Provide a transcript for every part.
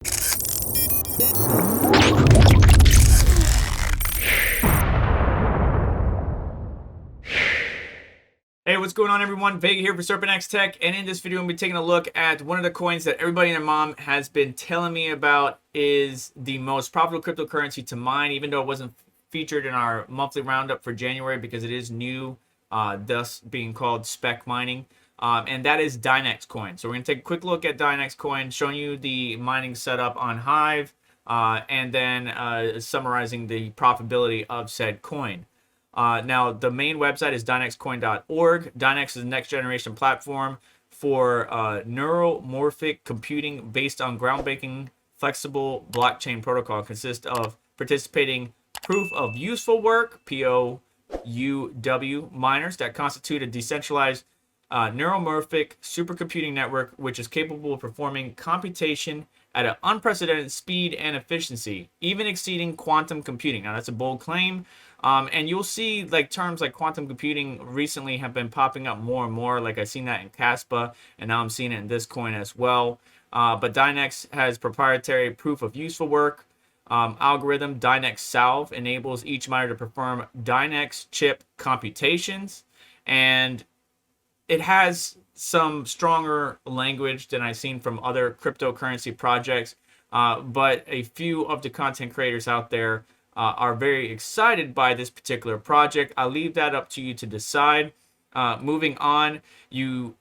Hey, what's going on, everyone? Vega here for SerpentX Tech, and in this video, I'm going to be taking a look at one of the coins that everybody and their mom has been telling me about is the most profitable cryptocurrency to mine, even though it wasn't featured in our monthly roundup for January because it is new, thus being called spec mining, and that is Dynexcoin. So we're going to take a quick look at Dynexcoin, showing you the mining setup on Hive, and then summarizing the profitability of said coin. Now, the main website is dynexcoin.org. Dynex is the next generation platform for neuromorphic computing based on groundbreaking flexible blockchain protocol. It consists of participating proof of useful work, POUW, miners that constitute a decentralized neuromorphic supercomputing network, which is capable of performing computation at an unprecedented speed and efficiency, even exceeding quantum computing. Now, that's a bold claim. And you'll see like terms like quantum computing recently have been popping up more and more. Like I've seen that in Caspa, and now I'm seeing it in this coin as well. But Dynex has proprietary proof of useful work algorithm. Dynex Salve enables each miner to perform Dynex chip computations, and it has some stronger language than I've seen from other cryptocurrency projects. But a few of the content creators out there are very excited by this particular project. I'll leave that up to you to decide. Moving on, you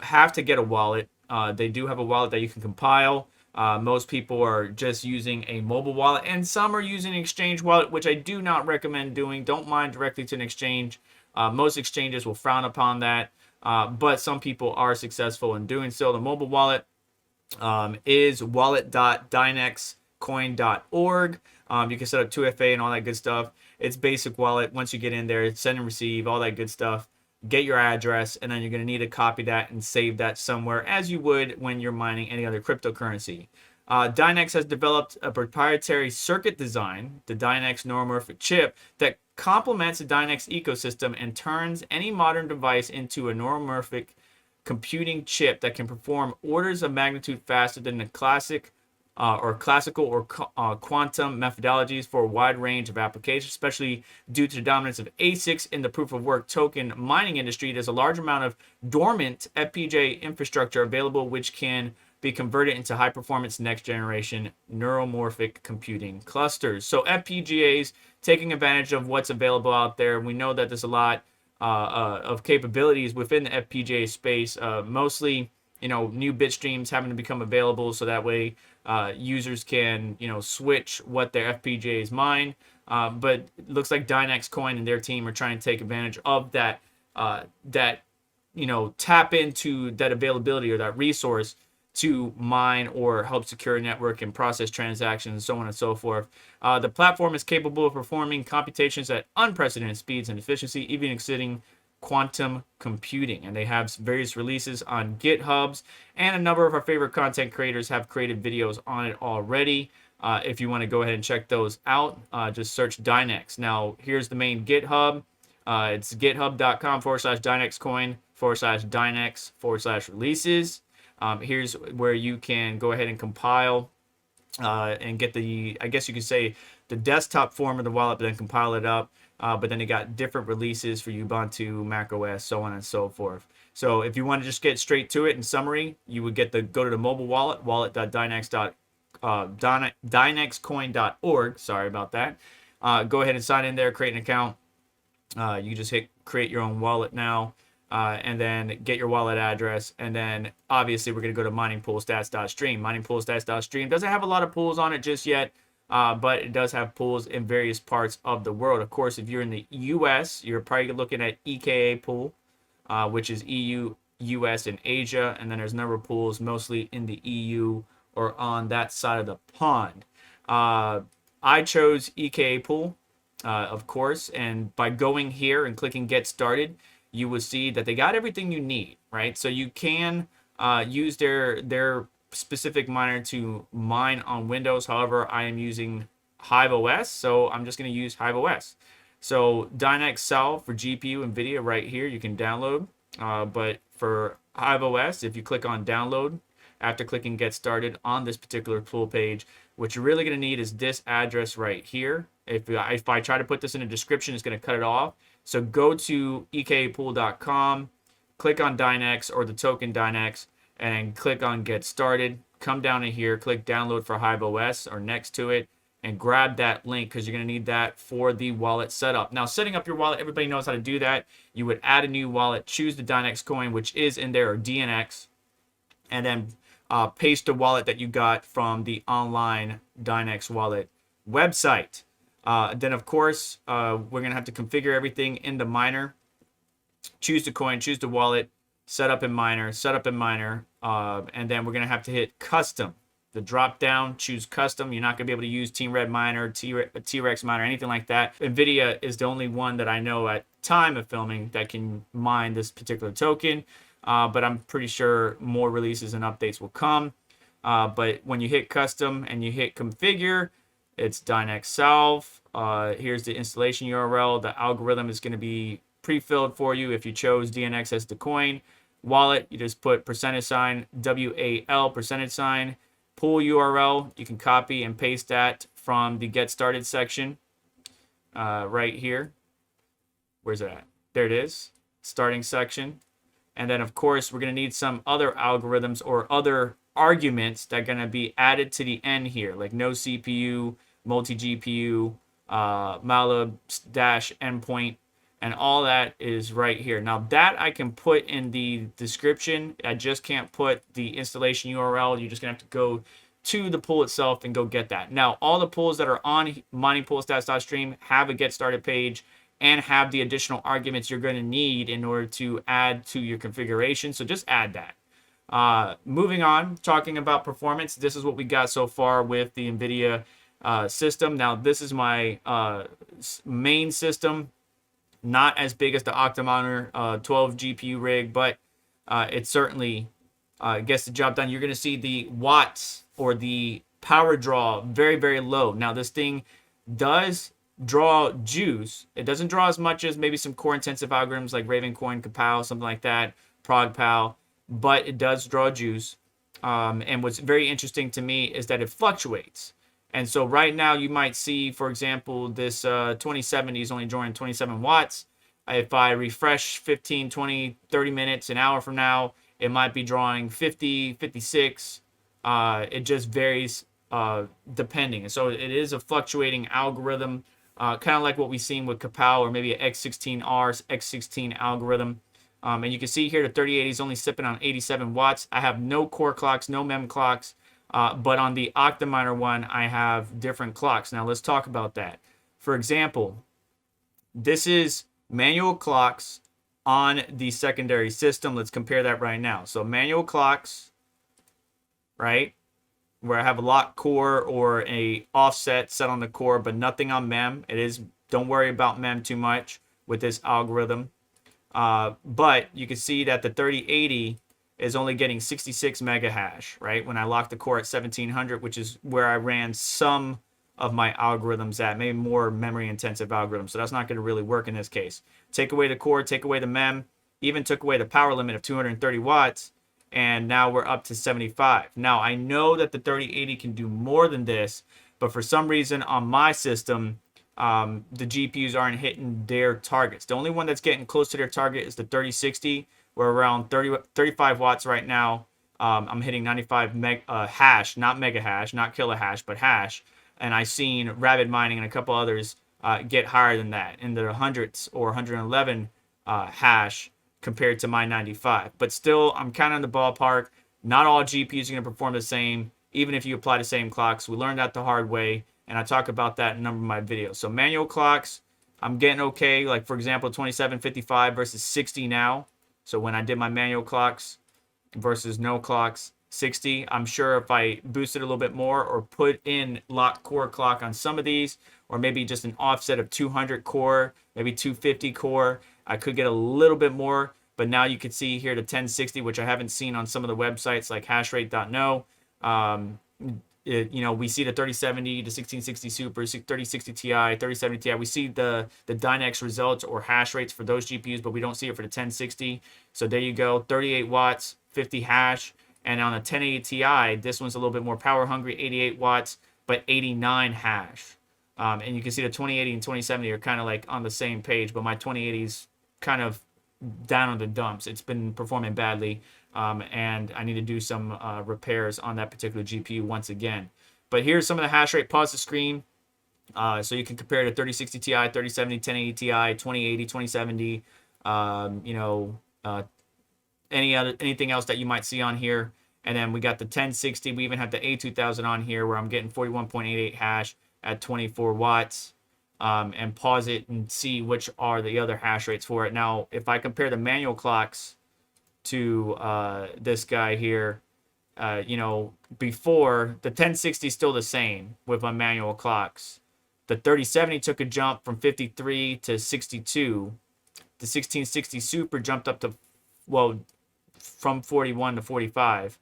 have to get a wallet. They do have a wallet that you can compile. Most people are just using a mobile wallet, and some are using an exchange wallet, which I do not recommend doing. Don't mine directly to an exchange. Most exchanges will frown upon that, but some people are successful in doing so. The mobile wallet is wallet.dynexcoin.org. You can set up 2FA and all that good stuff. It's basic wallet. Once you get in there, send and receive, all that good stuff. Get your address, and then you're going to need to copy that and save that somewhere, as you would when you're mining any other cryptocurrency. Dynex has developed a proprietary circuit design, the Dynex neuromorphic chip, that complements the Dynex ecosystem and turns any modern device into a neuromorphic computing chip that can perform orders of magnitude faster than the classical or quantum methodologies for a wide range of applications, especially due to the dominance of ASICs in the proof of work token mining industry. There's a large amount of dormant FPGA infrastructure available, which can be converted into high performance next generation neuromorphic computing clusters. So FPGAs taking advantage of what's available out there. We know that there's a lot of capabilities within the FPGA space, mostly new bit streams having to become available, so that way users can switch what their FPGAs mine. But it looks like Dynexcoin and their team are trying to take advantage of that tap into that availability or that resource to mine or help secure a network and process transactions and so on and so forth. The platform is capable of performing computations at unprecedented speeds and efficiency, even exceeding quantum computing. And they have various releases on GitHubs, and a number of our favorite content creators have created videos on it already. If you want to go ahead and check those out, just search Dynex. Now, here's the main GitHub. It's github.com/Dynexcoin/Dynex/releases. Here's where you can go ahead and compile and get the, I guess you could say, the desktop form of the wallet, but then compile it up. But then you got different releases for Ubuntu, macOS, so on and so forth. So if you want to just get straight to it, in summary, you would go to the mobile wallet, wallet.dynexcoin.org. Sorry about that. Go ahead and sign in there, create an account. You just hit create your own wallet now. And then get your wallet address, and then obviously we're going to go to miningpoolstats.stream. Miningpoolstats.stream doesn't have a lot of pools on it just yet, but it does have pools in various parts of the world. Of course, if you're in the US, you're probably looking at EKApool, which is EU, US, and Asia, and then there's a number of pools mostly in the EU or on that side of the pond. I chose EKApool, of course, and by going here and clicking Get Started, you will see that they got everything you need, right? So you can use their specific miner to mine on Windows. However, I am using Hive OS, so I'm just going to use Hive OS. So Dynex Salve for GPU NVIDIA right here, you can download. But for Hive OS, if you click on download after clicking Get Started on this particular pool page. What you're really going to need is this address right here. If I try to put this in a description, it's going to cut it off. So go to EKApool.com, click on Dynex or the token Dynex, and click on Get Started. Come down to here, click Download for Hive OS or next to it, and grab that link because you're going to need that for the wallet setup. Now, setting up your wallet, everybody knows how to do that. You would add a new wallet, choose the Dynexcoin, which is in there, or DNX, and then paste the wallet that you got from the online Dynex Wallet website. Then, of course, we're going to have to configure everything in the miner. Choose the coin, choose the wallet, set up in miner, and then we're going to have to hit custom. The drop down, choose custom. You're not going to be able to use Team Red Miner, T-Rex Miner, anything like that. NVIDIA is the only one that I know at time of filming that can mine this particular token. But I'm pretty sure more releases and updates will come. But when you hit custom and you hit configure, it's Dynex Solve. Here's the installation URL. The algorithm is going to be pre-filled for you if you chose DNX as the coin. Wallet, you just put %, WAL, %. Pool URL, you can copy and paste that from the Get Started section right here. Where's it at? There it is, starting section. And then, of course, we're going to need some other algorithms or other arguments that are going to be added to the end here, like no CPU, multi-GPU, malab dash endpoint, and all that is right here. Now, that I can put in the description. I just can't put the installation URL. You're just going to have to go to the pool itself and go get that. Now, all the pools that are on miningpoolstats.stream have a Get Started page and have the additional arguments you're going to need in order to add to your configuration. So just add that. Moving on, talking about performance, this is what we got so far with the NVIDIA system. Now, this is my main system. Not as big as the Octomonitor 12 GPU rig, but it certainly gets the job done. You're going to see the watts or the power draw very, very low. Now, this thing does draw juice. It doesn't draw as much as maybe some core intensive algorithms like Ravencoin, EKApool, something like that, ProgPal, but it does draw juice. And what's very interesting to me is that it fluctuates. And so right now you might see, for example, this 2070 is only drawing 27 watts. If I refresh 15, 20, 30 minutes, an hour from now, it might be drawing 50, 56. It just varies depending. And so it is a fluctuating algorithm, kind of like what we've seen with EKApool or maybe an X16R, X16 algorithm. And you can see here the 3080 is only sipping on 87 watts. I have no core clocks, no mem clocks. But on the Octominer one, I have different clocks. Now, let's talk about that. For example, this is manual clocks on the secondary system. Let's compare that right now. So manual clocks, right, where I have a lock core or a offset set on the core, but nothing on mem. Don't worry about mem too much with this algorithm. But you can see that the 3080 is only getting 66 mega hash, right? When I lock the core at 1700, which is where I ran some of my algorithms at, maybe more memory intensive algorithms. So that's not going to really work in this case. Take away the core, take away the mem, even took away the power limit of 230 watts. And now we're up to 75. Now I know that the 3080 can do more than this, but for some reason on my system, the GPUs aren't hitting their targets. The only one that's getting close to their target is the 3060. We're around 35 watts right now. I'm hitting 95 hash, not mega hash, not kilohash, but hash. And I've seen Rabbit Mining and a couple others get higher than that, in the hundreds or 111 hash compared to my 95. But still, I'm kind of in the ballpark. Not all GPUs are going to perform the same, even if you apply the same clocks. We learned that the hard way, and I talk about that in a number of my videos. So manual clocks, I'm getting okay. Like, for example, 2755 versus 60 now. So when I did my manual clocks versus no clocks, 60. I'm sure if I boost it a little bit more or put in lock core clock on some of these, or maybe just an offset of 200 core, maybe 250 core, I could get a little bit more. But now you can see here the 1060, which I haven't seen on some of the websites like Hashrate.no. We see the 3070, the 1660 Super, 3060 Ti, 3070 Ti. We see the Dynex results or hash rates for those GPUs, but we don't see it for the 1060. So there you go, 38 watts, 50 hash. And on a 1080 Ti, this one's a little bit more power hungry, 88 watts, but 89 hash. And you can see the 2080 and 2070 are kind of like on the same page, but my 2080 is kind of down on the dumps. It's been performing badly, and I need to do some repairs on that particular GPU once again. But here's some of the hash rate. Pause the screen so you can compare to 3060 Ti, 3070, 1080 Ti, 2080, 2070, anything else that you might see on here. And then we got the 1060. We even have the A2000 on here where I'm getting 41.88 hash at 24 watts. And pause it and see which are the other hash rates for it. Now, if I compare the manual clocks to this guy here, before, the 1060 is still the same with my manual clocks. The 3070 took a jump from 53 to 62. The 1660 Super jumped up to, from 41 to 45.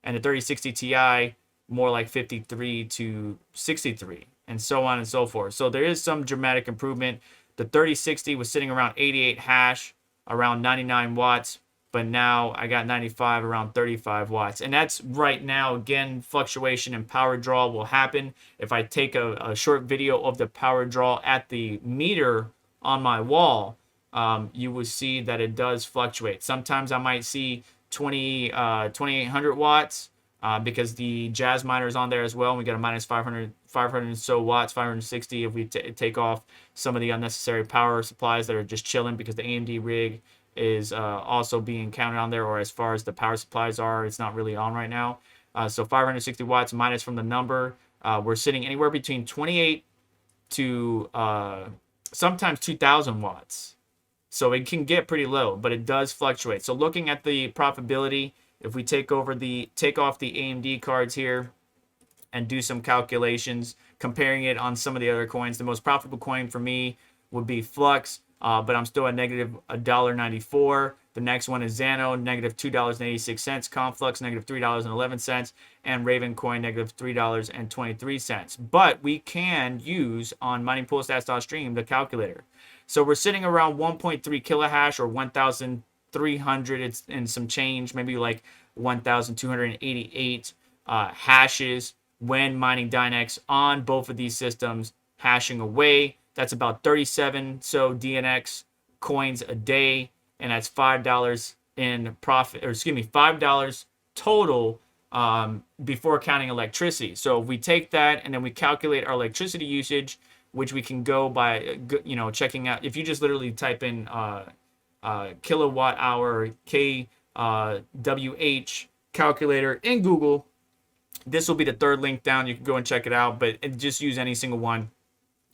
And the 3060 Ti, more like 53 to 63. And so on and so forth. So there is some dramatic improvement. The 3060 was sitting around 88 hash, around 99 watts. But now I got 95, around 35 watts. And that's right now, again, fluctuation and power draw will happen. If I take a short video of the power draw at the meter on my wall, you will see that it does fluctuate. Sometimes I might see 2800 watts because the Jazz miner is on there as well. And we got a minus 500 and so watts, 560 if we take off some of the unnecessary power supplies that are just chilling because the AMD rig is also being counted on there, or as far as the power supplies are, it's not really on right now. So 560 watts minus from the number, we're sitting anywhere between 28 to sometimes 2000 watts. So it can get pretty low, but it does fluctuate. So looking at the profitability, if we take off the AMD cards here and do some calculations, comparing it on some of the other coins, the most profitable coin for me would be Flux. But I'm still at negative $1.94. The next one is Xano, negative $2.86. Conflux, negative $3.11. And Ravencoin, negative $3.23. But we can use on miningpoolstats.stream the calculator. So we're sitting around 1.3 kilohash or 1,300 it's in some change, maybe like 1,288 hashes when mining Dynex on both of these systems, hashing away. That's about 37 Dynex coins a day, and that's $5 in profit, or excuse me, $5 total before counting electricity. So if we take that and then we calculate our electricity usage, which we can go by, checking out. If you just literally type in kilowatt hour kWh calculator in Google, this will be the third link down. You can go and check it out, but just use any single one.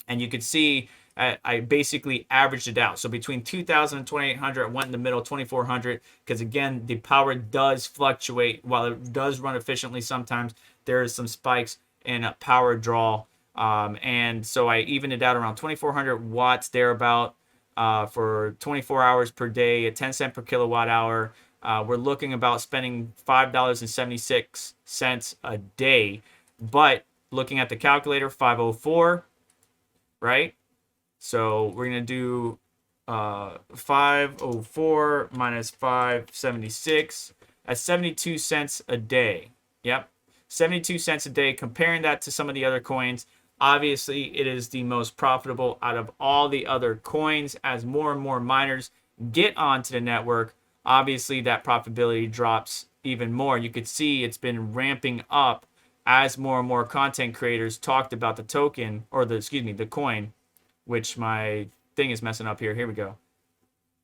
And you can see I basically averaged it out. So between 2,000 and 2,800, I went in the middle, 2,400, because again, the power does fluctuate. While it does run efficiently sometimes, there is some spikes in power draw. And so I evened it out around 2,400 watts thereabout for 24 hours per day at 10 cents per kilowatt hour. We're looking about spending $5.76 a day. But looking at the calculator, 504. Right? So we're going to do 504 minus 576. That's 72 cents a day. Yep. 72 cents a day. Comparing that to some of the other coins, obviously it is the most profitable out of all the other coins. As more and more miners get onto the network, obviously that profitability drops even more. You could see it's been ramping up as more and more content creators talked about the token, or the coin, which my thing is messing up here. Here we go.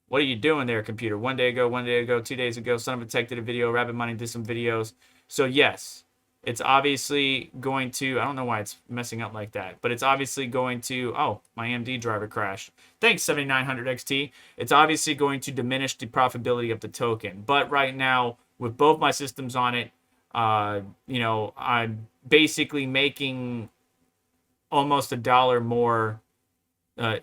What are you doing there, computer? 1 day ago, 2 days ago, Son of a Tech did a video, Rabbit Mining did some videos. So yes, it's obviously going to, I don't know why it's messing up like that, but it's obviously going to, oh, my AMD driver crashed. Thanks, 7900 XT. It's obviously going to diminish the profitability of the token. But right now, with both my systems on it, I'm basically making almost $1 more,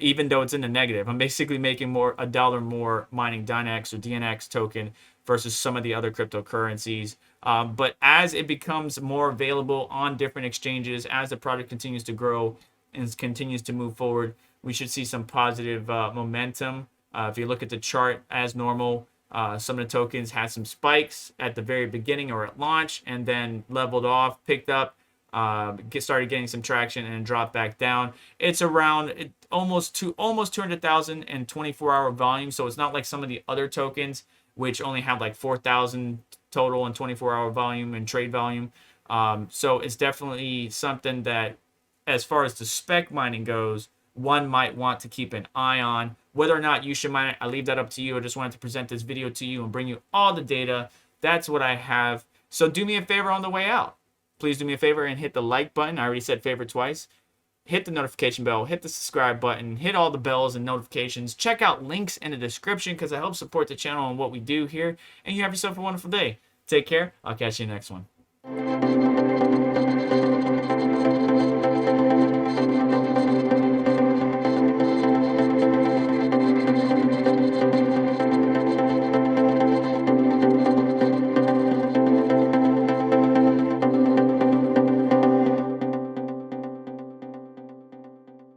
even though it's in the negative. I'm basically making $1 more mining Dynex or DNX token versus some of the other cryptocurrencies. But as it becomes more available on different exchanges, as the product continues to grow and continues to move forward, we should see some positive momentum. If you look at the chart as normal, Some of the tokens had some spikes at the very beginning or at launch, and then leveled off, picked up, started getting some traction, and dropped back down. It's around almost 200,000 in 24-hour volume. So it's not like some of the other tokens, which only have like 4,000 total in 24-hour volume and trade volume. So it's definitely something that, as far as the spec mining goes, one might want to keep an eye on. Whether or not you should mine it, I leave that up to you. I just wanted to present this video to you and bring you all the data. That's what I have. So do me a favor on the way out. Please do me a favor and hit the like button. I already said favorite twice. Hit the notification bell, hit the subscribe button, hit all the bells and notifications. Check out links in the description because I help support the channel and what we do here. And you have yourself a wonderful day. Take care. I'll catch you in the next one.